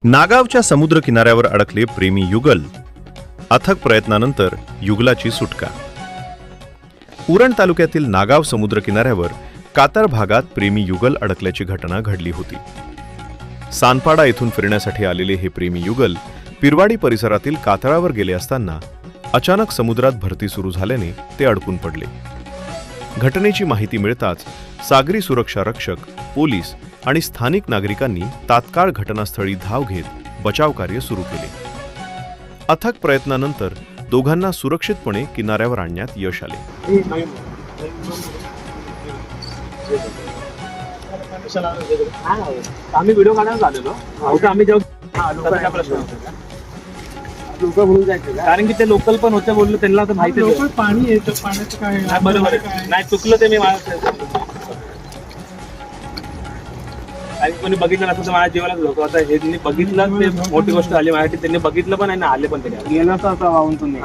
नागावच्या समुद्र किनाऱ्यावर अडकले प्रेमी युगल. अथक प्रयत्नानंतर युगलाची सुटका. उरण तालुक्यातील नागाव समुद्र किनाऱ्यावर कातर भागात प्रेमी युगल अडकल्याची घटना घडली होती. सानपाडा येथून फिरण्यासाठी आलेले हे प्रेमी युगल पिरवाडी परिसरातील कातळावर गेले असताना अचानक समुद्रात भरती सुरू झाल्याने ते अडकून पडले. घटनेची माहिती मिळताच सागरी सुरक्षा रक्षक, पोलीस आणि स्थानिक नागरिकांनी तात्काळ घटनास्थळी धाव घेत बचाव कार्य सुरू केले. अथक प्रयत्नानंतर दोघांना सुरक्षितपणे किनाऱ्यावर आणण्यात यश आले. आम्ही व्हिडिओ काढायला आलेलो. आम्ही जेव्हा कारण की ते लोकल पण होते, बोललो त्यांना तर माहिती लोकल पाणी येतं, पाण्याचं काय नाही. बरोबर आहे. नाही चुकलं ते मी आणि कोणी बघितलं नसतं तर माझ्या जीवालाच लोक. आता हे त्यांनी बघितलं ते मोठी गोष्ट आली माझ्यासाठी. त्यांनी बघितलं पण आणि आले पण. त्यांनी गेलं तर वाहून तुम्ही.